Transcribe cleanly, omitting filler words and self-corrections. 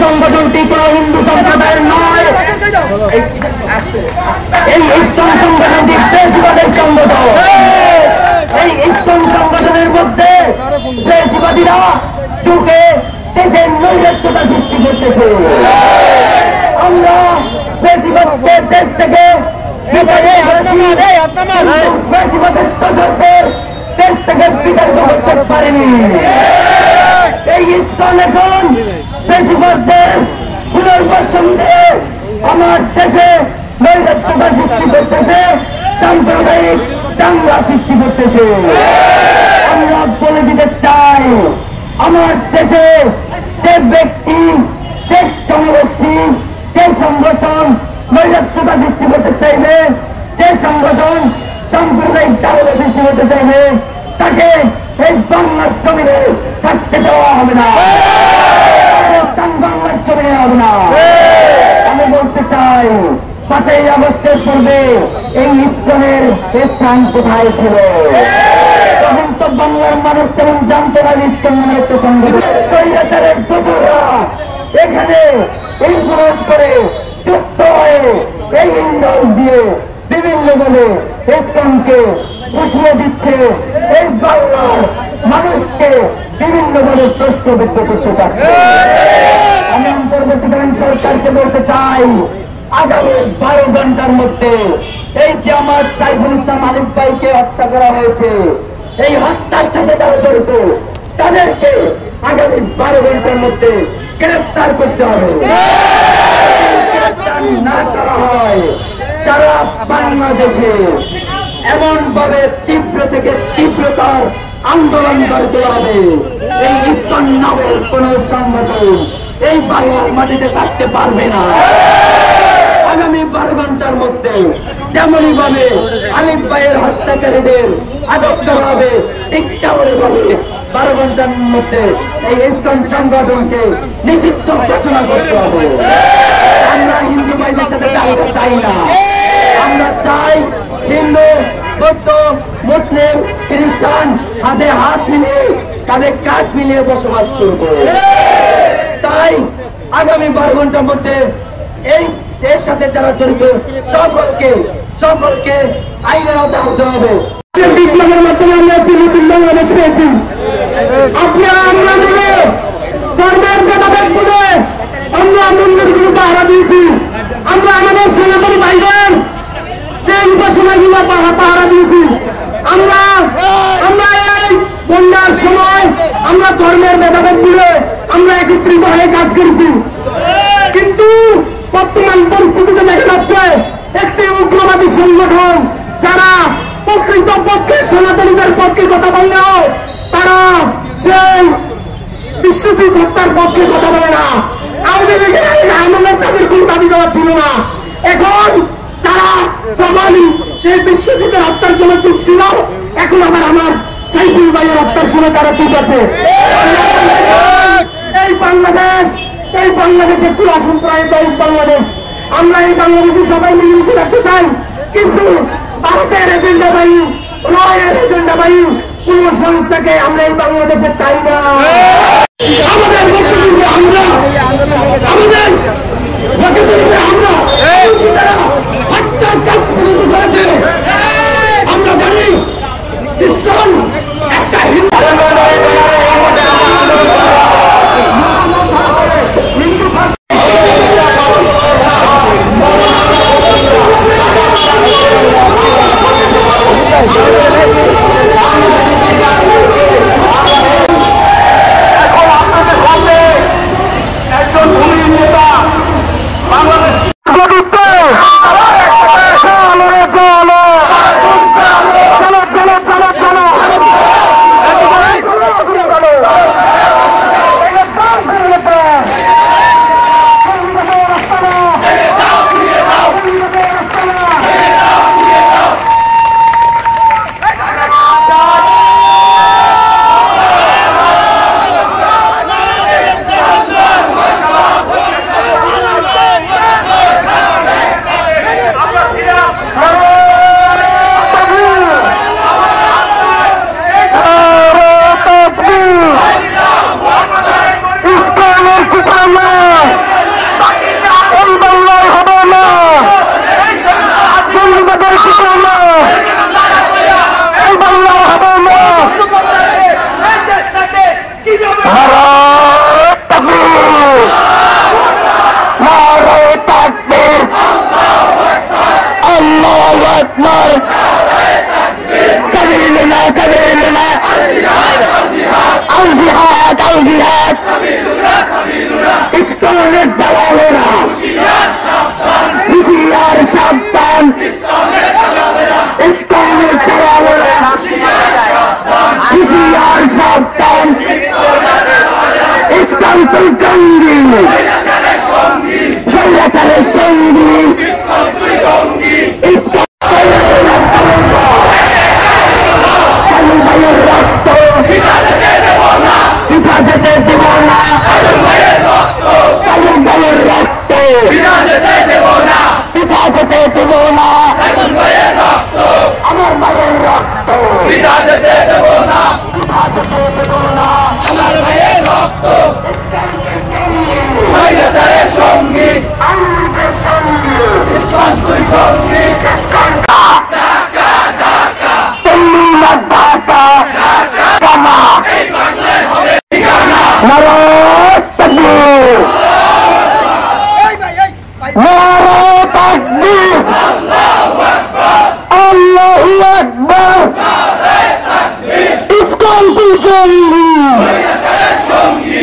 সংগঠনটি কোন হিন্দু সম্প্রদায়ের নয়। এই ইসকন সংগঠনটি ফেসিবাদের সংগঠন। এই ইসকন সংগঠনের মধ্যে ফেসিবাদীরা ঢুকে দেশের নৈরাজ্যতা সৃষ্টি করতেছে। আমরা ফেসিবাদকে দেশ থেকে ফেসিবাদের দোষরদের দেশ থেকে বিতাড়িত করতে পারেনি। এই ইসকন এখন ফেসিবাদদের পুনর্বাসন দিয়ে আমার দেশে নৈরাজ্যতা সৃষ্টি করতেছে, সাম্প্রদায়িক দাঙ্গা সৃষ্টি করতেছে। আমরা বলে দিতে চাই, আমার দেশে যে ব্যক্তি, যে জনগোষ্ঠী, যে সংগঠন নৈরাজ্যতা সৃষ্টি করতে চাইবে, যে সংগঠন সাম্প্রদায়িক দাঙ্গা সৃষ্টি করতে চাইবে, তাকে এই বাংলার জমিনে থাকতে দেওয়া হবে না, বাংলার জমিনে হবে না। আমি বলতে চাই, 5ই আগস্টের পূর্বে এই ইসকনের স্থান কোথায় ছিল? তখন তো বাংলার মানুষ তেমন জানতো না ইসকন নামে একটা সংগঠন। স্বৈরাচারের দোসররা এখানে ইনফ্লুয়েন্স করে যুক্ত হয়ে এই ইন্ধন দিয়ে বিভিন্নভাবে ইসকনকে পুষিয়ে দিচ্ছে। এই বাংলার মানুষকে বিভিন্নভাবে প্রশ্নবিদ্ধ করতে চাচ্ছে। আমি অন্তর্বর্তীকালীন সরকারকে বলতে চাই, আগামী 12 ঘন্টার মধ্যে এই যে আমার সাইফুল ইসলাম আলিফ ভাইকে হত্যা করা হয়েছে, এই হত্যার সাথে যারা জড়িত তাদেরকে আগামী 12 ঘন্টার মধ্যে গ্রেফতার করতে হবে। গ্রেফতার না করা হয়, সারা বাংলাদেশে এমন ভাবে তীব্র থেকে তীব্রতার আন্দোলন গড়ে তোলা হবে। এই ইসকন নামের কোন সংগঠন এই বাংলার মাটিতে থাকতে পারবে না। আগামী 12 ঘন্টার মধ্যে যেমনই ভাবে আলিফ ভাইয়ের হত্যাকারীদের আটক করা হবে, ঠিক তেমনই ভাবে 12 ঘন্টার মধ্যে এই ইসকন সংগঠনকে নিষিদ্ধ ঘোষণা করতে হবে। আমরা হিন্দু ভাইদের সাথে দাঙ্গা চাই না। আমরা চাই হিন্দু, বৌদ্ধ, মুসলিম, খ্রিস্টান হাতে হাত মিলিয়ে, কাঁধে কাঁধ মিলিয়ে বসবাস করব। তাই আগামী 12 ঘন্টার মধ্যে এই এর সাথে যারা জড়িত সকলকে আইনের আওতায় আনতে হবে। বিপ্লবের মাধ্যমে আমরা একটি নতুন বাংলাদেশ পেয়েছি। আপনারা আমরা মিলে ধর্মের ভেদাভেদ তুলে আমরা মন্দিরগুলো পাহারা দিয়েছি। আমরা আমাদের সনাতনী ভাইদের যে উপাসনাগুলো পাহারা দিয়েছি। আমরা এই বন্যার সময় আমরা ধর্মের ভেদাভেদ তুলে আমরা একত্রিত হয়ে কাজ করেছি। কিন্তু বর্তমান পরিস্থিতিতে দেখা যাচ্ছে একটি উগ্রবাদী সংগঠন যারা প্রকৃত পক্ষে সনাতনীদের পক্ষে কথা বললেও তারা সেই বিশ্বজিৎ হত্যার পক্ষে কথা বলে না। আওয়ামী লীগের আমলে তাদের কোন দাবি দেওয়া ছিল না। এখন তারা যখনই সেই বিশ্বজিতের হত্যার সময় চুপ ছিল, এখন আবার আমার সাইফুল ভাইয়ের হত্যার সময় তারা চুপ আছে। এই বাংলাদেশ একটু অসম্প্রদায়িক বাংলাদেশ। আমরা এই বাংলাদেশে সবাই মিলেমিশে রাখতে চাই, কিন্তু ভারতের এজেন্ডা বায়ু, রয়ের এজেন্ডা বায়ু কোন সংস্থাকে আমরা এই বাংলাদেশে চাই না। আমাদের আমরা জানি ইসকন একটা একজন আকবার সাবিলুল্লাহ সাবিলুল্লাহ আল জিহাদ ইসলামের দালালেরা হুঁশিয়ার সাবধান ইসলামের দালালেরা হুঁশিয়ার সাবধান ইসলাম তো জঙ্গি স্বৈরাচারের সঙ্গী ইসলাম রক্ত পিতা যেতে দেব না রক্ত পিতা যেতে দেব না আমার মায়ের রক্ত পিতা যেতে দেব না আমার মায়ের রক্ত স্বৈরাচারের সঙ্গী ইসলাম তুই সঙ্গী আল্লাহু আকবার ইসলাম তুই সঙ্গী সঙ্গী